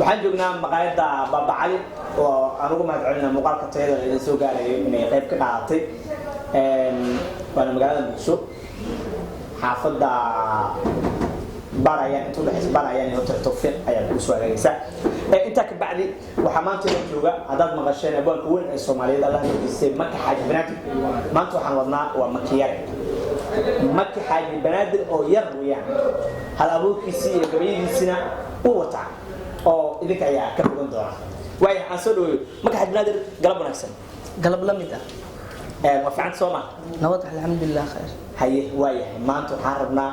waxaan joognaa maqaayadda Baba Cali oo aan ugu mahadcelinaa muuqaalka tayada ee soo gaaray inay qayb ka qaadatay waana magaalada Muqdisho xaafadda baraya inta dhaxis baraya in hotel Tawfiiq ayaa ku soo aagaysa inta ka bacdi waxa maanta la jooga hadaad maqasheen abaalka weyn ee Soomaaliyeed Allah hadiisay Maka Xaaji Banaadir maanta waxaan wadnaa waa Makiyar Maka Xaaji Banaadir oo yar weeyaan hal abuurkiisii iyo gabaydiisina uu wataa oo idinka ayaa ka fogan doona way aan soo dhaweeyo Maka Xaaji Banaadir galab wanaagsan galab la mid ah ma fiican Soomaa nabad alxamdulillah khair haye way maanta waxaan rabnaa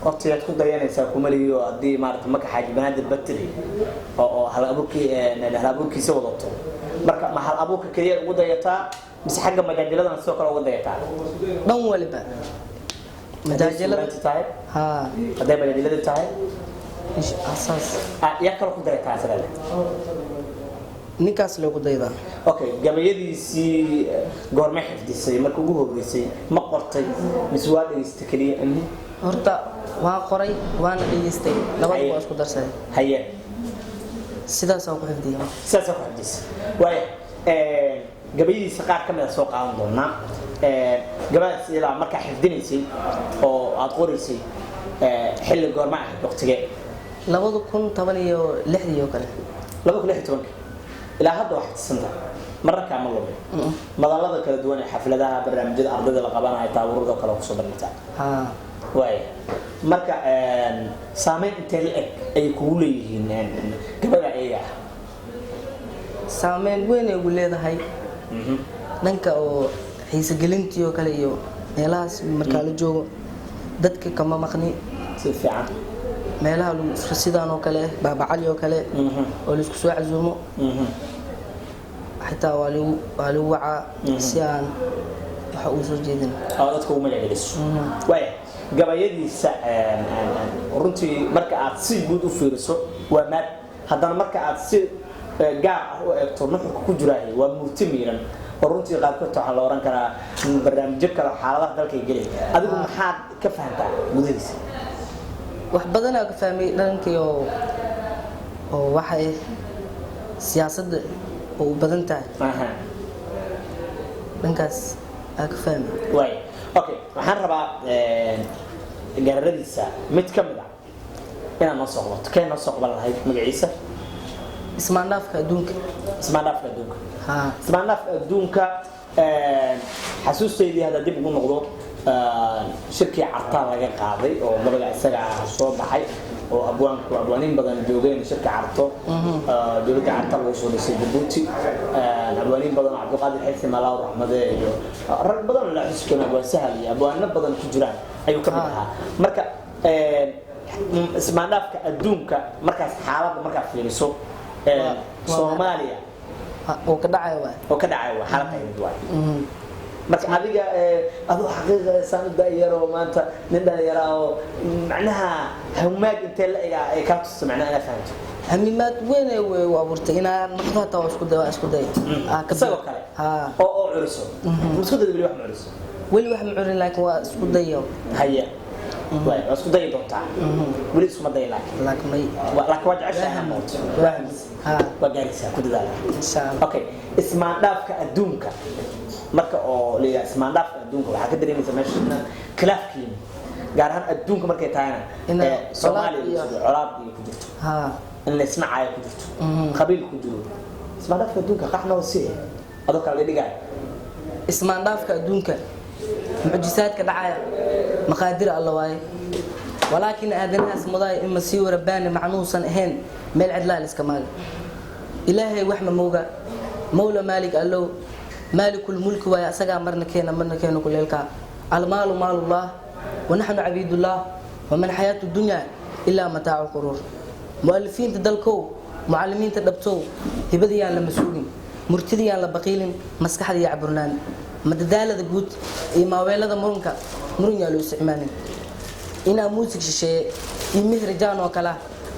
waqtigaad ku dayanaysaa kumaliyo hadii maarta Maka Xaaji Banaadir batri oo hal abuurkiisa wadato marka ma hal abuurka kaliya ugu dayataa mise xagga majaajiladan soo kala ugu dayataa dhan waliba majaajiladan tahay ha haday majaajilada tahay asaas ya kala ku dayataa asal ninkaas loogu daydaa okay gabayadiisii goorma xifdisay markii ugu horeysay ma qortay mise waa dhageystay kaliya horta waa qoray waana dhageystay labadaba waa isku darsaday haye sidaas oo ku xifdiyay sidaas oo ku xifdisay way gabayadiisa qaar ka mid ah soo qaadan doonaa gabayadiisa ilaa markaa xifdinaysay oo aad qoraysay xilli goorma ah waqtigee 2016 iyo kale 2016 ilaa hadda wax xisanta marka ma loo madalada kala duwan ee xafladaha barnaamijyada ardayda la qabanayo taabuurada kala ku soo bandhigta way marka saameyn intee la eg ay kugu leeyihiin gabadha ayaga saameyn weyn ay ugu leedahay dhanka oo xiisa gelintii oo kale iyo meelahaas marka la joogo dadka kama maqni si fiican meelaha sidaan oo kale Baba Cali oo kale oo la isku soo casuumo حتى والو وعى سيان waxa uu soo jeedin dadka uu magacayso way gabayadiisa runtii marka aad si guud u fiiriso waa maad haddana marka aad si gaar ah u eegto nuxurka ku jiraahay waa multimiran runtii qaabka waxa la oran karaa barnaamijyo kala xaaladaha dalka galay adigu maxaad ka fahantaa mudadiisa wax badan aan ka fahmay dhankii oo waxa siyaasadda oo badan tahay dhankaas aan ka fahmay way okay waxaan rabaa gaaradiisa mid ka mid ah inaan noo soo qabto keen noo soo qaban lahayd magaciisa ismaandhaafka adduunka ha ismaandhaafka adduunka xasuusteydii hadda dib ugu noqdo shirkii carta laga qaaday oo magaca isaga soo baxay oo abwaanin badan joogeen shirka carto dawladda carta lagu soo dhisay Djibouti abwaanin badan Cabdulqaadir Xaysi Malaw Raxmade iyo rag badan la xiskan abwaan sahal iyo abwaano badan ku jiraan ayuu ka mid ahaa marka ismaandhaafka adduunka markaas xaaladda markaa fiiriso Soomaaliya oo ka dhacay xaaladda waa marka adiga adoo xaqiiqo saanada yaro maanta nin dhalinyaro oo macnaha hawmaag intee la iga ay ka tusay macnaha ana fahanto hamimaad weyn ay way abuurtay inaan noqdo isku day ka soo kale oo curiso isku day wali wax ma curin laakiin waa isku dayo haya way isku day doontaa wali isma day laakiin wajacasha moot waa gaarisa ku dadaala insha Allah okay ismaandhaafka adduunka marka oo leeyahay ismaandhaafka adduunka waxa ka dareemaysa meesha khilaafkiin gaar ahaan adduunka markay taayna Soomaaliya colaad iyo ku jirto in la isnacay ku jirto qabiil ku jiro ismaandhaafka adduunka qaxna wasiir adoo kala dhigay ismaandhaafka adduunka mucjisaadka dhacaya maqaadir Allah waaye ولكن أدناس مضاي إما سيو رباني معنوسا هن مال عدلال إسكمال إلهي وحمة موجا مولى مالك قال له مالك الملك ويا سجى مرنا كنا كل الكا المال مال الله ونحن عبيد الله ومن حياة الدنيا إلا متاع القرور مؤلفين تدلكو معلمين تدبتو هبدي على مسؤولين مرتدي على بقيل مسكح دي عبرنان مددالة جود إما ويلا مرنكا مرن يالو استعمالين إنا موسيقى شيء يمه رجال وكلا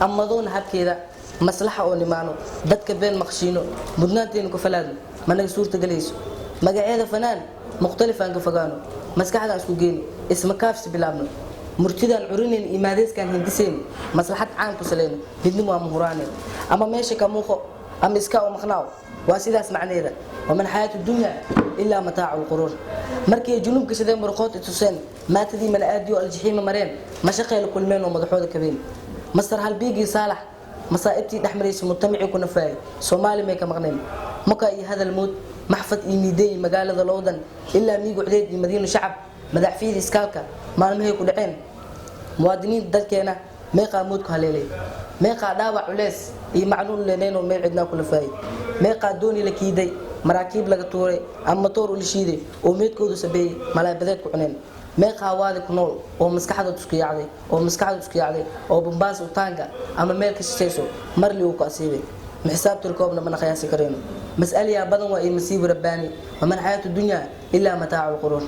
أما دون هبكذا مصلحة أو نمانو دتك بين مخشينو بدناتين كفلاد ما نقصور تجليس مجا هذا فنان مختلف عن كفجانو مسكح هذا أسكوجين اسمه كافس بلابنو murtidaan curinayn iimaadeyskaan hindiseen maslaxad caan ku salayno midnimo waa muhuraane ama meesha ka muuqo ama iska u maqnaaw waa sidaas macneeda waman xayaatu dunya ilaa mataacu lquruur markii junubka sidee murqood ituseen maatadii mana aadiyo aljaxiima mareen mashaqeela kulmeen oo madaxooda kabeen mastar halbiigii saalax masaa'ibtii dhexmaraysa mujtamacii ku nafaayay soomaali may ka maqneen maka iyo hadal mood maxfad iyo miideey magaalada lowdan ilaa miigucdeed iyo madiino shacab madaxfiida iskaalka maalmahay ku dhaceen muwaadiniinta dalkeena meeqaa mood ku haleelay meeqaa dhaawac culeys iyo macluul leenaynoo meel cidnaa ku nafaayay meeqaa dooni la kiiday maraakiib laga tuuray ama matoor ula shiiday oo meedkoodu sabeeyey malaabadeed ku cuneen meeqaa waadi ku nool oo maskaxda isku yaacday oo bambaas utaanga ama meel ka shishayso marli uu ku asiibay ma xisaabtir koobna mana qiyaasi karayno mas'aliyaa badan waa ay masiibo rabbaani waman xayaatu dunyaa ilaa mataacu lquruur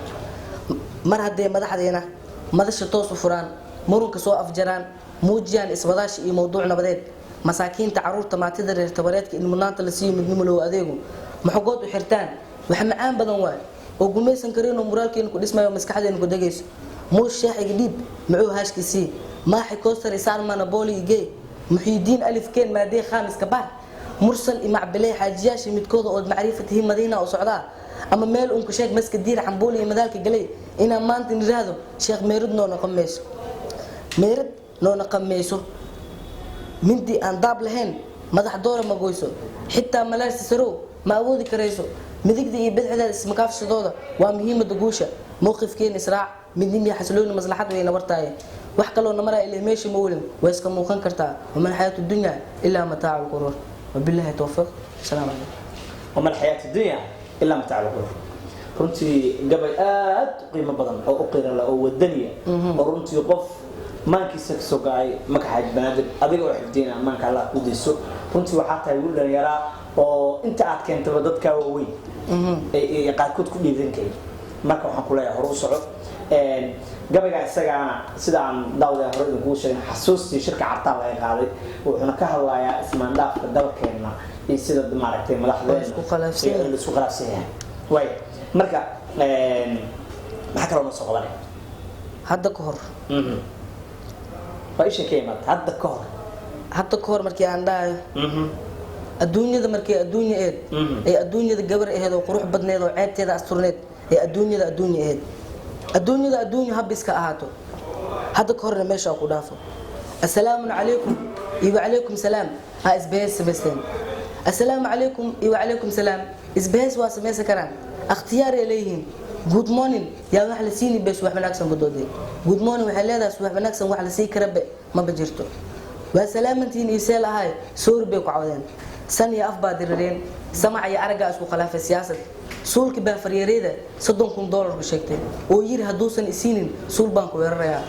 mar haddee madaxdeena madasha toos u furaan murunka soo afjaraan muujiyaan iswadaashi iyo mowduuc nabadeed masaakiinta caruurta maatida reer tabareedka in mudnaanta la siiyo midnimo loo adeego maxogood u xirtaan waxa macaan badan waay oo gumaysan kareenoo muraalkeena ku dhismayo maskaxdeena ku degayso muus sheexiga dhiib muxuu haashkiisii maaxi koostar isaarmana booli igee muxiidiin alifkeen maadee khaamiska bar mursal imacbiley xaajiyaasha midkooda ood macrifatihi madiina oo socdaa ama meel unka sheeg maska diir cambooli iyo madaalka galay inaan maanta niraahdo sheekh meerad noona qamayso mindii aan daab lahayn madax doora ma goyso xitaa malaarsi sarow ma awoodi karayso midigda iyo bidixda ismakaafsadooda waa muhiimada guusha mowqifkeena israac midnimiya xasilooni maslaxad wayna wartaaye wax kaloo namaraa ilaa meesha ma welin way iska muuqan kartaa waman xayaatu dunya ilaa mataacu lquruur wabillahi towfiiq asalaamu calaykum waman xayaatu dunya ilaa mataacu lquruur runtii gabay aad u qiimo badan oo u qiirala oo wadaniya oo runtii qof maankiisa kasoo go-ay maka xaaj banaadir adiga oo xifdiyna maanka allah ku dayso runtii waxaa tahay wiil dhalinyaraa oo inta aad keentaba dadkaa waaweyn ay qaarkood ku dhiiran karin marka waxaan ku leeyahay hore u soco gabayga isagaana sida aan daawada hore idinkugu sheegay xasuustii shirka cartaan laga qaaday wuxuuna ka hadlayaa ismaandhaafka dalkeena iyo sida maaragtay madaxdeena isku khilaafsan yahay waay marka maxaa kaloo noo soo qabanay hadda ka hor فايش كيمات هذا كهر markii aan dhahayo adduunyada markii adduunyo eed ay adduunyada gabar aheed oo qurux badneed oo ceebteeda asturneed ay adduunyada aheed adduunyada adduunyo habiska ahaato hadda ka horna meesha ku dhaafo assalaamu calaykum iyo wacalaykum salaam ha isbees sameysteen assalaamu calaykum iyo wacalaykum salaam isbees waa sameysan karaan ikhtiyaar ay leeyihiin good morning yaa wax la siini bees wax wanaagsan badooday good morning waxa leedahay wax wanaagsan wax la sii karabe ma bajirto waa salaamantiin iseel ahay soor bay ku cawdeen san iyo af baa dirreen samac iyo araga isku khilaafay siyaasad suulki baa faryareeda $30,000 ku sheegtay oo yiri haduusan isiinin suul baan ku weerarayaa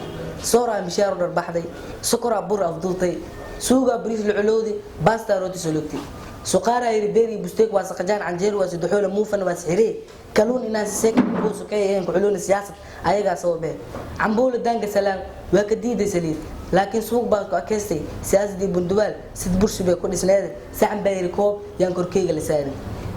soora mishaar darbaxday sokora bur afdultay suuga bariis luculuudi basta rooti solugti suqaara ay beeri busteek waa saqajaan canjeer waa sidxoole muufan waa sixiree kaluun inaan seek ku sokayeen ku xulun siyaasad ayaga soo bee cambuul danga salaam waa ka diiday saliid laakiin suuq baa ku akeystay siyaasadii bunduwaal sid bursi bay ku dhisneed saxan bayri koob yaan korkeyga la saarin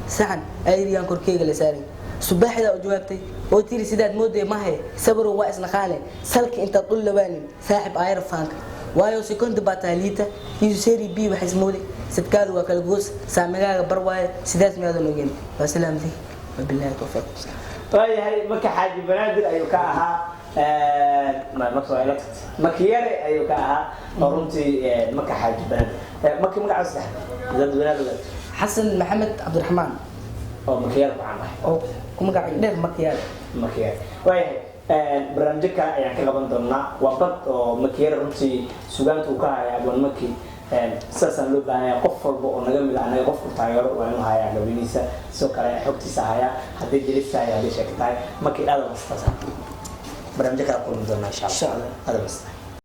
saxan ayri yaan korkeyga la saarin subaxda u jawaabtay oo tiri sidaad mooday mahay sabro waa isna qaale salki inta dul lawaanin saaxib ayr faanka waayo sekondi bataalita iyo seri b waxa ismoodi sidkaadu waa kala goos saamigaaga bar waaye sidaas meedan ogeen waa salaamti wabillahi tawfiiq waayahay marka xaaji banaadir ayuu ka ahaa makiyare ayuu ka ahaa runtii marka xaaji banaadir markii magacaas dad banaadir xasan maxamed cabdiraxmaan oo makiyare ku caan ah oo ku magac dheer makiyare waayahay barnaamijyo kale ayaan ka qaban doonaa waa bad oo makiyare runtii sugaanta uu ka hayaa abwan maki saasaan loo baahanyaa qof walba oo naga mid ah anaga qofku taageero waa inuu hayaa gabadhiisa sidoo kale xogtiisa hayaa haddii jelistahay haddii sheegtahay markii aada mastaasa barnaamijyo kale kulmi doonaa insha allah.